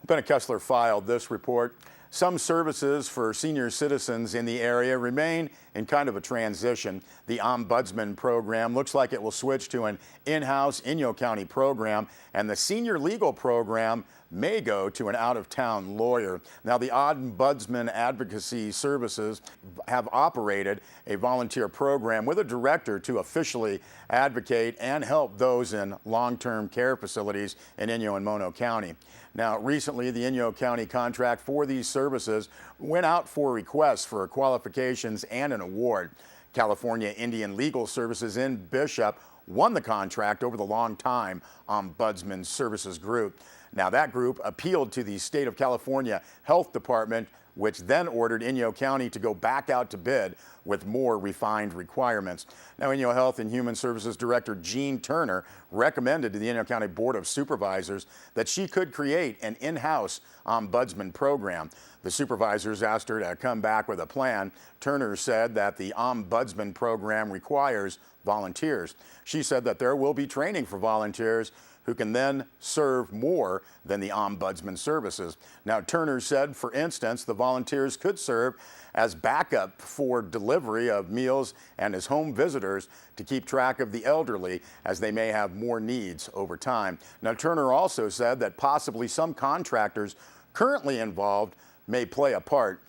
Bennett Kessler filed this report. Some services for senior citizens in the area remain in kind of a transition. The Ombudsman program looks like it will switch to an in-house Inyo County program, and the senior legal program may go to an out-of-town lawyer. Now, the Ombudsman Advocacy Services have operated a volunteer program with a director to officially advocate and help those in long-term care facilities in Inyo and Mono County. Now, recently, the Inyo County contract for these services went out for requests for qualifications and an award. California Indian Legal Services in Bishop won the contract over the long-time Ombudsman Services Group. Now, that group appealed to the State of California Health Department, which then ordered Inyo County to go back out to bid with more refined requirements. Now, Inyo Health and Human Services Director Jean Turner recommended to the Inyo County Board of Supervisors that she could create an in-house ombudsman program. The supervisors asked her to come back with a plan. Turner said that the ombudsman program requires volunteers. She said that there will be training for volunteers who can then serve more than the ombudsman services. Now, Turner said, for instance, the volunteers could serve as backup for delivery of meals and as home visitors to keep track of the elderly, as they may have more needs over time. Now, Turner also said that possibly some contractors currently involved may play a part.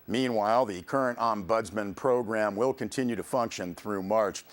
Meanwhile, the current ombudsman program will continue to function through March.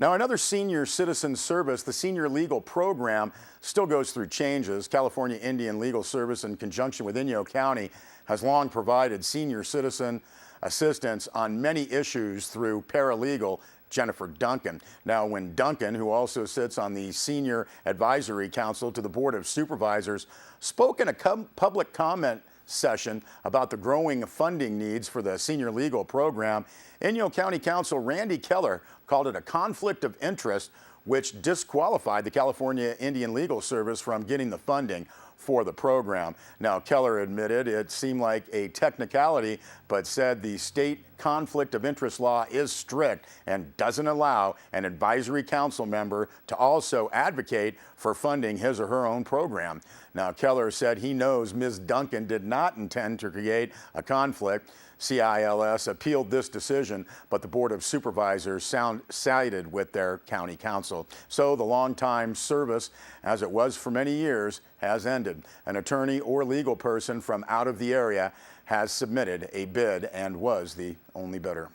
Now, another senior citizen service, the Senior Legal Program, still goes through changes. California Indian Legal Service, in conjunction with Inyo County, has long provided senior citizen assistance on many issues through paralegal Jennifer Duncan. Now, when Duncan, who also sits on the Senior Advisory Council to the Board of Supervisors, spoke in a public comment session about the growing funding needs for the Senior Legal Program, Inyo County Counsel Randy Keller called it a conflict of interest, which disqualified the California Indian Legal Service from getting the funding for the program. Now, Keller admitted it seemed like a technicality, but said the state conflict of interest law is strict and doesn't allow an advisory council member to also advocate for funding his or her own program. Now, Keller said he knows Ms. Duncan did not intend to create a conflict. CILS appealed this decision, but the Board of Supervisors sided with their county council. So the longtime service, as it was for many years, has ended. An attorney or legal person from out of the area has submitted a bid and was the only bidder.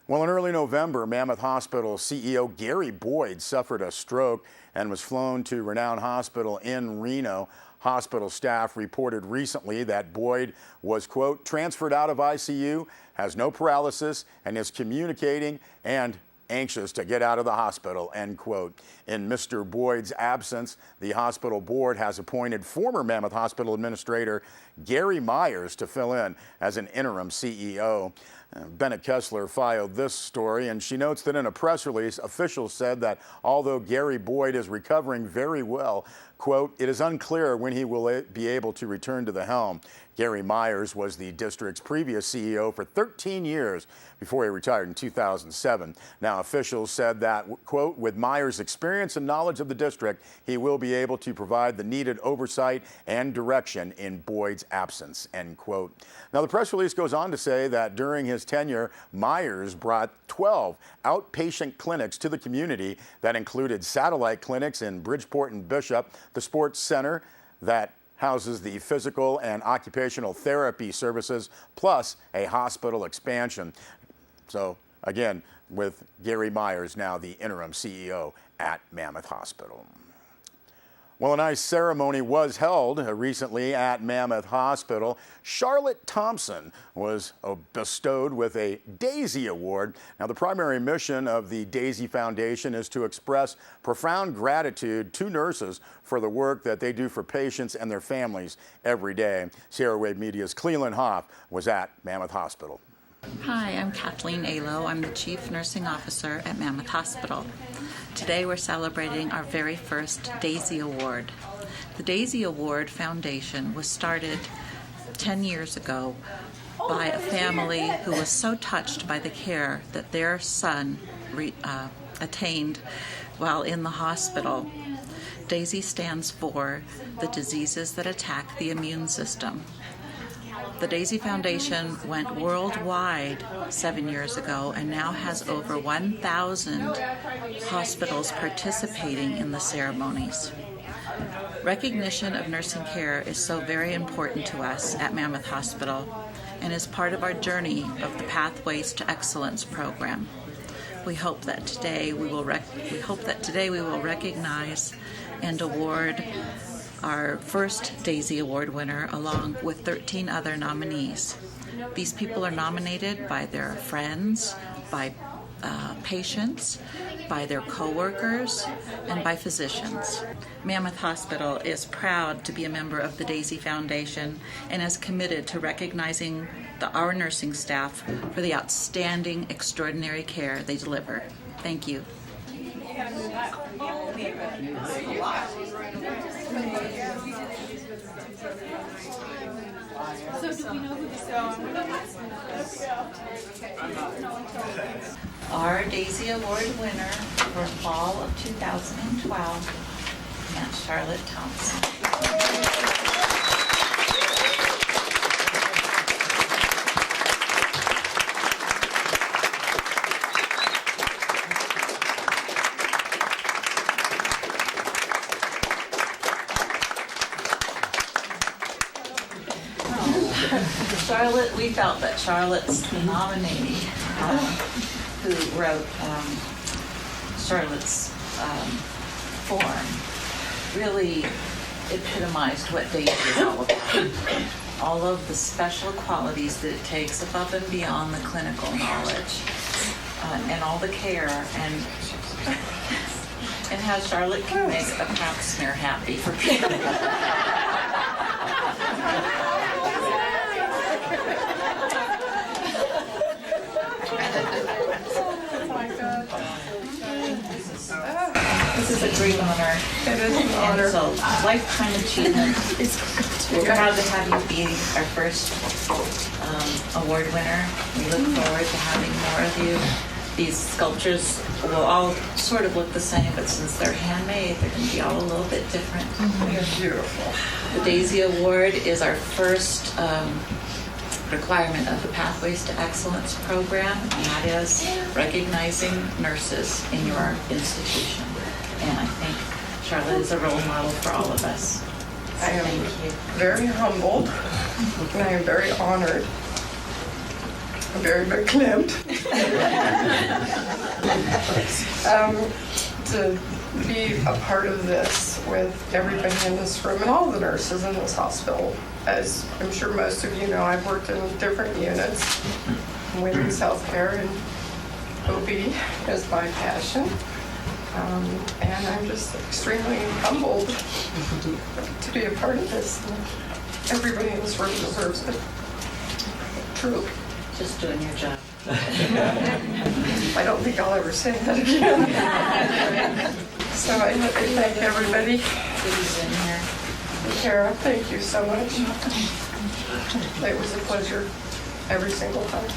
Well, in early November, Mammoth Hospital CEO Gary Boyd suffered a stroke and was flown to Renown Hospital in Reno. Hospital staff reported recently that Boyd was, quote, transferred out of ICU, has no paralysis, and is communicating and anxious to get out of the hospital, end quote. In Mr. Boyd's absence, the hospital board has appointed former Mammoth Hospital Administrator Gary Myers to fill in as an interim CEO. Bennett Kessler filed this story, and she notes that in a press release, officials said that although Gary Boyd is recovering very well, quote, it is unclear when he will be able to return to the helm. Gary Myers was the district's previous CEO for 13 years before he retired in 2007. Now, officials said that, quote, with Myers' experience and knowledge of the district, he will be able to provide the needed oversight and direction in Boyd's absence, end quote. Now, the press release goes on to say that during his tenure, Myers brought 12 outpatient clinics to the community that included satellite clinics in Bridgeport and Bishop, the sports center that houses the physical and occupational therapy services, plus a hospital expansion. So again, with Gary Myers now the interim CEO at Mammoth Hospital. Well, a nice ceremony was held recently at Mammoth Hospital. Charlotte Thompson was bestowed with a Daisy Award. Now, the primary mission of the Daisy Foundation is to express profound gratitude to nurses for the work that they do for patients and their families every day. Sierra Wave Media's Cleland Hoff was at Mammoth Hospital. Hi, I'm Kathleen Alo. I'm the Chief Nursing Officer at Mammoth Hospital. Today we're celebrating our very first Daisy Award. The Daisy Award Foundation was started 10 years ago by a family who was so touched by the care that their son attained while in the hospital. DAISY stands for the diseases that attack the immune system. The DAISY Foundation went worldwide 7 years ago and now has over 1,000 hospitals participating in the ceremonies. Recognition of nursing care is so very important to us at Mammoth Hospital and is part of our journey of the Pathways to Excellence program. We hope that today we will recognize and award our first DAISY Award winner along with 13 other nominees. These people are nominated by their friends, by patients, by their coworkers, and by physicians. Mammoth Hospital is proud to be a member of the DAISY Foundation and is committed to recognizing our nursing staff for the outstanding, extraordinary care they deliver. Thank you. So do we know who this is? Our DAISY Award winner for fall of 2012, Aunt Charlotte Thompson. Charlotte, we felt that Charlotte's nominee, who wrote Charlotte's form, really epitomized what DAISY is all about. All of the special qualities that it takes above and beyond the clinical knowledge and all the care and how Charlotte can make a pap smear happy for people. This is a great honor. It is an honor. And so, lifetime achievement. We're proud to have you be our first award winner. We look forward to having more of you. These sculptures will all sort of look the same, but since they're handmade, they're going to be all a little bit different. They're beautiful. The DAISY Award is our first requirement of the Pathways to Excellence program, and that is recognizing nurses in your institution. And I think Charlotte is a role model for all of us. I am very humbled, and I am very honored. I'm very beklemd to be a part of this with everybody in this room and all the nurses in this hospital. As I'm sure most of you know, I've worked in different units. Women's health care and OB is my passion. And I'm just extremely humbled to be a part of this. Everybody in this room deserves it. Truly. Just doing your job. I don't think I'll ever say that again. So I thank everybody. Who's in here? Kara, thank you so much. It was a pleasure every single time.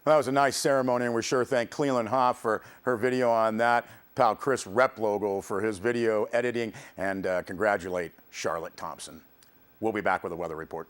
That was a nice ceremony, and we sure thank Cleland Hoff for her video on that, pal Chris Replogle for his video editing, and congratulate Charlotte Thompson. We'll be back with a weather report.